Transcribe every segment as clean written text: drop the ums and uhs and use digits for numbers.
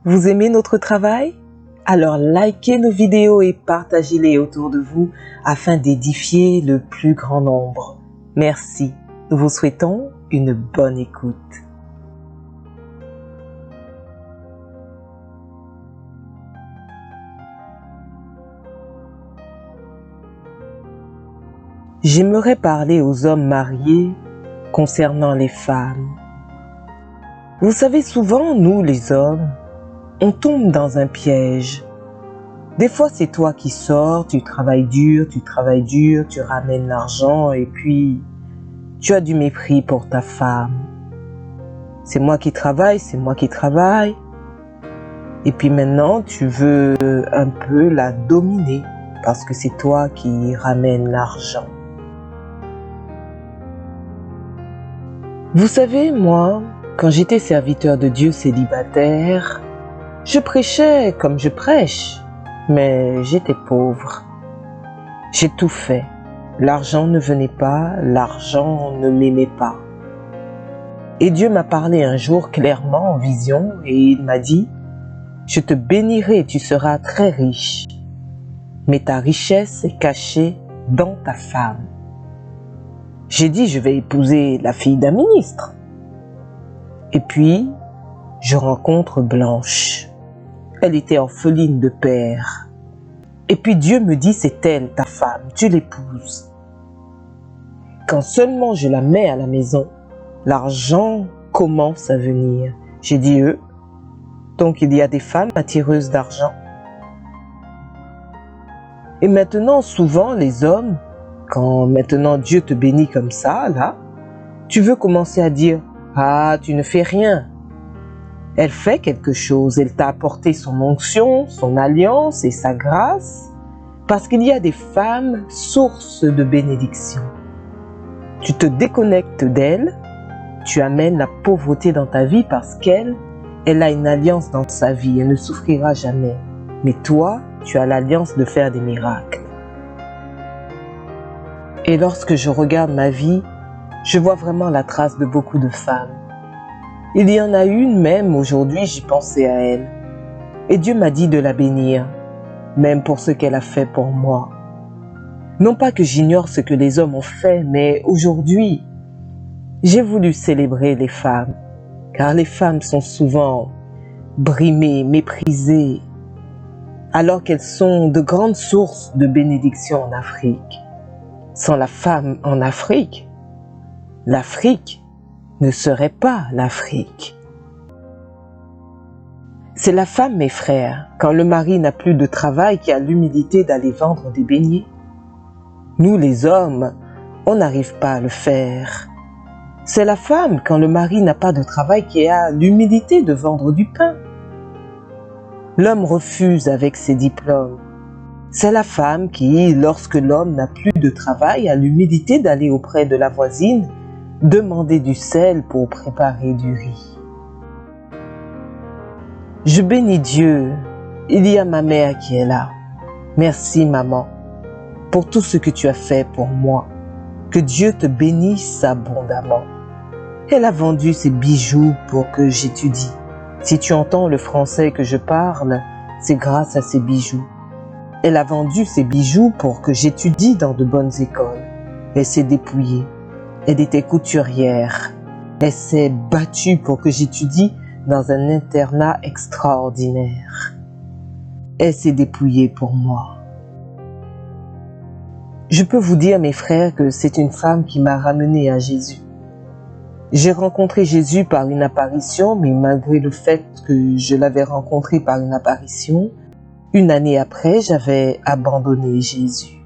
Vous aimez notre travail? Alors likez nos vidéos et partagez-les autour de vous afin d'édifier le plus grand nombre. Merci. Nous vous souhaitons une bonne écoute. J'aimerais parler aux hommes mariés concernant les femmes. Vous savez, souvent, nous les hommes, on tombe dans un piège. Des fois, c'est toi qui sors, tu travailles dur, tu ramènes l'argent et puis tu as du mépris pour ta femme. C'est moi qui travaille. Et puis maintenant, tu veux un peu la dominer parce que c'est toi qui ramènes l'argent. Vous savez, moi, quand j'étais serviteur de Dieu célibataire, je prêchais comme je prêche, mais j'étais pauvre. J'ai tout fait. L'argent ne venait pas, l'argent ne m'aimait pas. Et Dieu m'a parlé un jour clairement en vision et il m'a dit « Je te bénirai, tu seras très riche, mais ta richesse est cachée dans ta femme. » J'ai dit, je vais épouser la fille d'un ministre. Et puis, je rencontre Blanche. Elle était orpheline de père. Et puis Dieu me dit, c'est elle, ta femme, tu l'épouses. Quand seulement je la mets à la maison, l'argent commence à venir. J'ai dit, donc il y a des femmes attireuses d'argent. Et maintenant, souvent, les hommes, quand maintenant Dieu te bénit comme ça, là, tu veux commencer à dire « Ah, tu ne fais rien ». Elle fait quelque chose, elle t'a apporté son onction, son alliance et sa grâce, parce qu'il y a des femmes sources de bénédiction. Tu te déconnectes d'elle, tu amènes la pauvreté dans ta vie parce qu'elle a une alliance dans sa vie, elle ne souffrira jamais. Mais toi, tu as l'alliance de faire des miracles. Et lorsque je regarde ma vie, je vois vraiment la trace de beaucoup de femmes. Il y en a une même, aujourd'hui, j'y pensais à elle. Et Dieu m'a dit de la bénir, même pour ce qu'elle a fait pour moi. Non pas que j'ignore ce que les hommes ont fait, mais aujourd'hui, j'ai voulu célébrer les femmes, car les femmes sont souvent brimées, méprisées, alors qu'elles sont de grandes sources de bénédiction en Afrique. Sans la femme en Afrique, l'Afrique ne serait pas l'Afrique. C'est la femme, mes frères, quand le mari n'a plus de travail, qui a l'humilité d'aller vendre des beignets. Nous, les hommes, on n'arrive pas à le faire. C'est la femme, quand le mari n'a pas de travail, qui a l'humilité de vendre du pain. L'homme refuse avec ses diplômes. C'est la femme qui, lorsque l'homme n'a plus de travail, a l'humilité d'aller auprès de la voisine, demander du sel pour préparer du riz. Je bénis Dieu, il y a ma mère qui est là. Merci maman, pour tout ce que tu as fait pour moi. Que Dieu te bénisse abondamment. Elle a vendu ses bijoux pour que j'étudie. Si tu entends le français que je parle, c'est grâce à ses bijoux. Elle a vendu ses bijoux pour que j'étudie dans de bonnes écoles. Elle s'est dépouillée. Elle était couturière. Elle s'est battue pour que j'étudie dans un internat extraordinaire. Elle s'est dépouillée pour moi. Je peux vous dire, mes frères, que c'est une femme qui m'a ramené à Jésus. J'ai rencontré Jésus par une apparition, mais malgré le fait que je l'avais rencontré par une apparition, une année après, j'avais abandonné Jésus.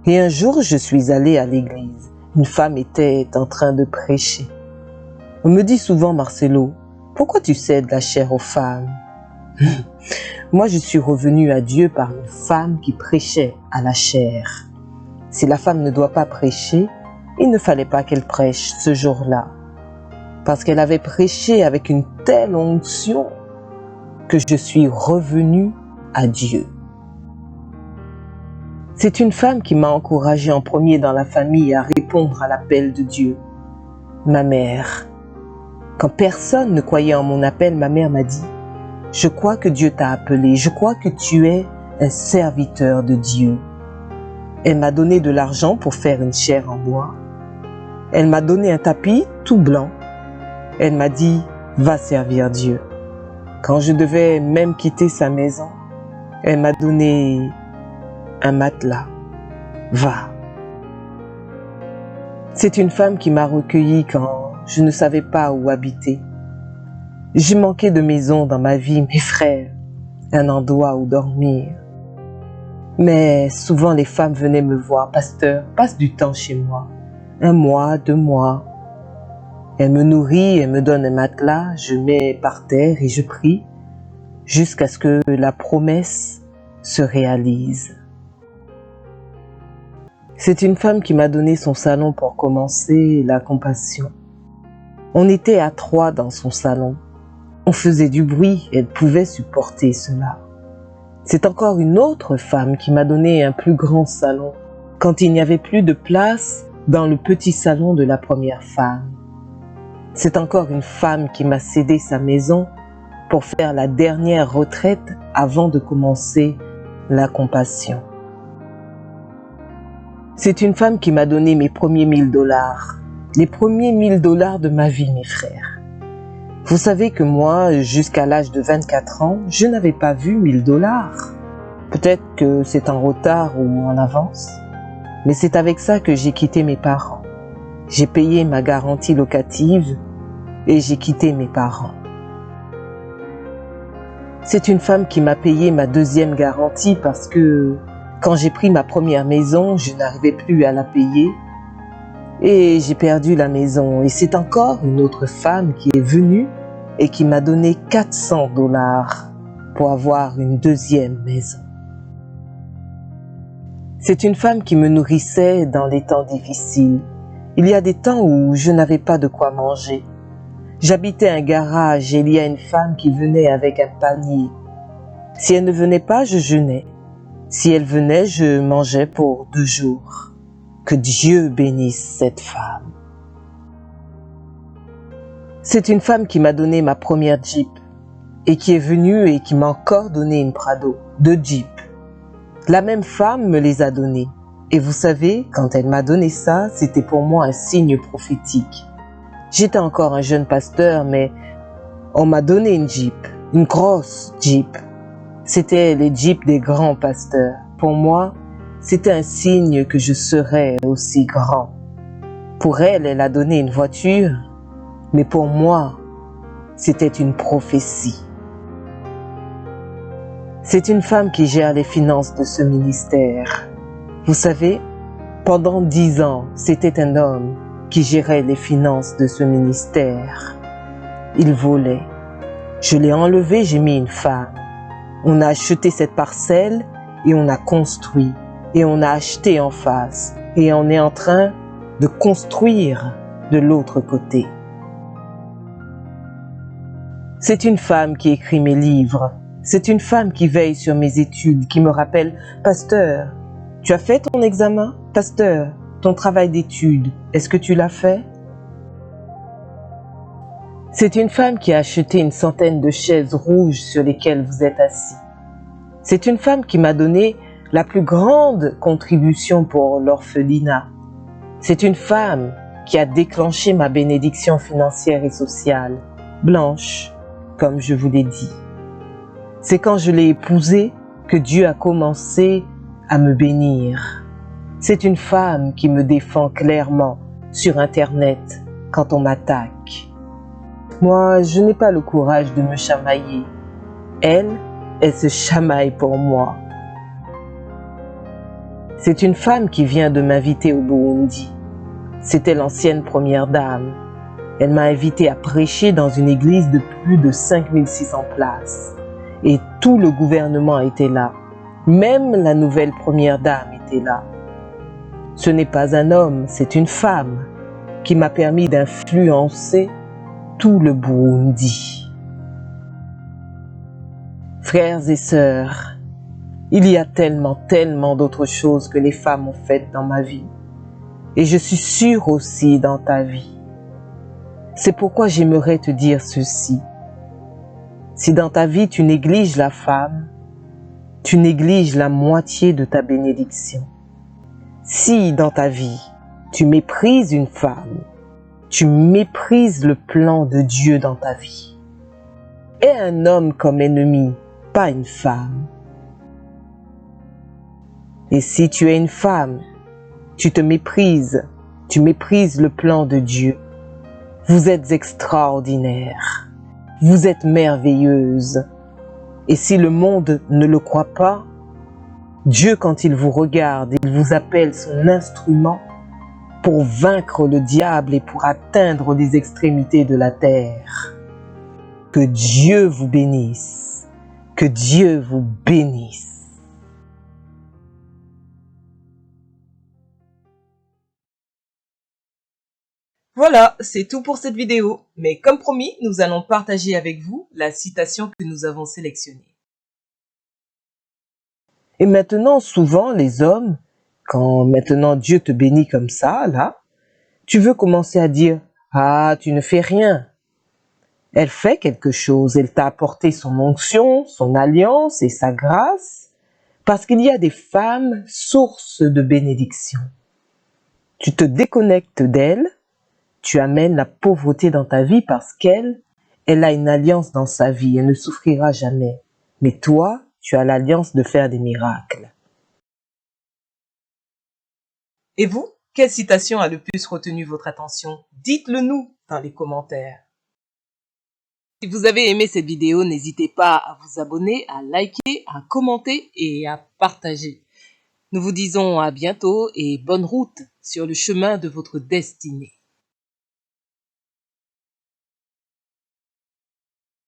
Et un jour, je suis allée à l'église. Une femme était en train de prêcher. On me dit souvent, Marcelo, pourquoi tu cèdes la chair aux femmes? Moi, je suis revenue à Dieu par une femme qui prêchait à la chair. Si la femme ne doit pas prêcher, il ne fallait pas qu'elle prêche ce jour-là. Parce qu'elle avait prêché avec une telle onction que je suis revenue à Dieu. C'est une femme qui m'a encouragée en premier dans la famille à répondre à l'appel de Dieu. Ma mère. Quand personne ne croyait en mon appel, ma mère m'a dit Je crois que Dieu t'a appelé. Je crois que tu es un serviteur de Dieu. » Elle m'a donné de l'argent pour faire une chaire en bois. Elle m'a donné un tapis tout blanc. Elle m'a dit, va servir Dieu. Quand je devais même quitter sa maison, elle m'a donné un matelas. Va. C'est une femme qui m'a recueilli quand je ne savais pas où habiter. J'ai manqué de maison dans ma vie, mes frères, un endroit où dormir. Mais souvent les femmes venaient me voir, pasteur, passe du temps chez moi. 1 mois, 2 mois. Elle me nourrit, elle me donne un matelas, je mets par terre et je prie jusqu'à ce que la promesse se réalise. C'est une femme qui m'a donné son salon pour commencer la compassion. On était à 3 dans son salon. On faisait du bruit, elle pouvait supporter cela. C'est encore une autre femme qui m'a donné un plus grand salon quand il n'y avait plus de place dans le petit salon de la première femme. C'est encore une femme qui m'a cédé sa maison pour faire la dernière retraite avant de commencer la compassion. C'est une femme qui m'a donné mes premiers $1000, les premiers $1000 de ma vie, mes frères. Vous savez que moi, jusqu'à l'âge de 24 ans, je n'avais pas vu $1000. Peut-être que c'est en retard ou en avance, mais c'est avec ça que j'ai quitté mes parents. J'ai payé ma garantie locative et j'ai quitté mes parents. C'est une femme qui m'a payé ma 2e garantie parce que quand j'ai pris ma première maison, je n'arrivais plus à la payer et j'ai perdu la maison. Et c'est encore une autre femme qui est venue et qui m'a donné $400 pour avoir une 2e maison. C'est une femme qui me nourrissait dans les temps difficiles. Il y a des temps où je n'avais pas de quoi manger. J'habitais un garage et il y a une femme qui venait avec un panier. Si elle ne venait pas, je jeûnais. Si elle venait, je mangeais pour 2 jours. Que Dieu bénisse cette femme. C'est une femme qui m'a donné ma première Jeep et qui est venue et qui m'a encore donné une Prado, 2 Jeeps. La même femme me les a donnés. Et vous savez, quand elle m'a donné ça, c'était pour moi un signe prophétique. J'étais encore un jeune pasteur, mais on m'a donné une Jeep, une grosse Jeep. C'était les Jeeps des grands pasteurs. Pour moi, c'était un signe que je serais aussi grand. Pour elle, elle a donné une voiture, mais pour moi, c'était une prophétie. C'est une femme qui gère les finances de ce ministère. Vous savez, pendant 10 ans, c'était un homme qui gérait les finances de ce ministère. Il volait. Je l'ai enlevé, j'ai mis une femme. On a acheté cette parcelle et on a construit. Et on a acheté en face. Et on est en train de construire de l'autre côté. C'est une femme qui écrit mes livres. C'est une femme qui veille sur mes études, qui me rappelle « Pasteur, tu as fait ton examen? Pasteur, ton travail d'études, est-ce que tu l'as fait ?» C'est une femme qui a acheté une centaine de chaises rouges sur lesquelles vous êtes assis. C'est une femme qui m'a donné la plus grande contribution pour l'orphelinat. C'est une femme qui a déclenché ma bénédiction financière et sociale, blanche, comme je vous l'ai dit. C'est quand je l'ai épousée que Dieu a commencé à me bénir. C'est une femme qui me défend clairement sur Internet quand on m'attaque. Moi, je n'ai pas le courage de me chamailler. Elle se chamaille pour moi. C'est une femme qui vient de m'inviter au Burundi. C'était l'ancienne première dame. Elle m'a invité à prêcher dans une église de plus de 5600 places. Et tout le gouvernement était là. Même la nouvelle première dame était là. Ce n'est pas un homme, c'est une femme qui m'a permis d'influencer tout le Burundi. Frères et sœurs, il y a tellement d'autres choses que les femmes ont faites dans ma vie. Et je suis sûre aussi dans ta vie. C'est pourquoi j'aimerais te dire ceci. Si dans ta vie tu négliges la femme, tu négliges la moitié de ta bénédiction. Si dans ta vie tu méprises une femme, tu méprises le plan de Dieu dans ta vie. Aie un homme comme ennemi, pas une femme. Et si tu es une femme, tu te méprises, tu méprises le plan de Dieu. Vous êtes extraordinaire, vous êtes merveilleuse. Et si le monde ne le croit pas, Dieu, quand il vous regarde, il vous appelle son instrument pour vaincre le diable et pour atteindre les extrémités de la terre. Que Dieu vous bénisse, que Dieu vous bénisse. Voilà, c'est tout pour cette vidéo. Mais comme promis, nous allons partager avec vous la citation que nous avons sélectionnée. Et maintenant, souvent, les hommes, quand maintenant Dieu te bénit comme ça, là, tu veux commencer à dire « Ah, tu ne fais rien ». Elle fait quelque chose, elle t'a apporté son onction, son alliance et sa grâce, parce qu'il y a des femmes sources de bénédiction. Tu te déconnectes d'elle, tu amènes la pauvreté dans ta vie parce qu'elle a une alliance dans sa vie, elle ne souffrira jamais. Mais toi, tu as l'alliance de faire des miracles. Et vous, quelle citation a le plus retenu votre attention? Dites-le nous dans les commentaires. Si vous avez aimé cette vidéo, n'hésitez pas à vous abonner, à liker, à commenter et à partager. Nous vous disons à bientôt et bonne route sur le chemin de votre destinée.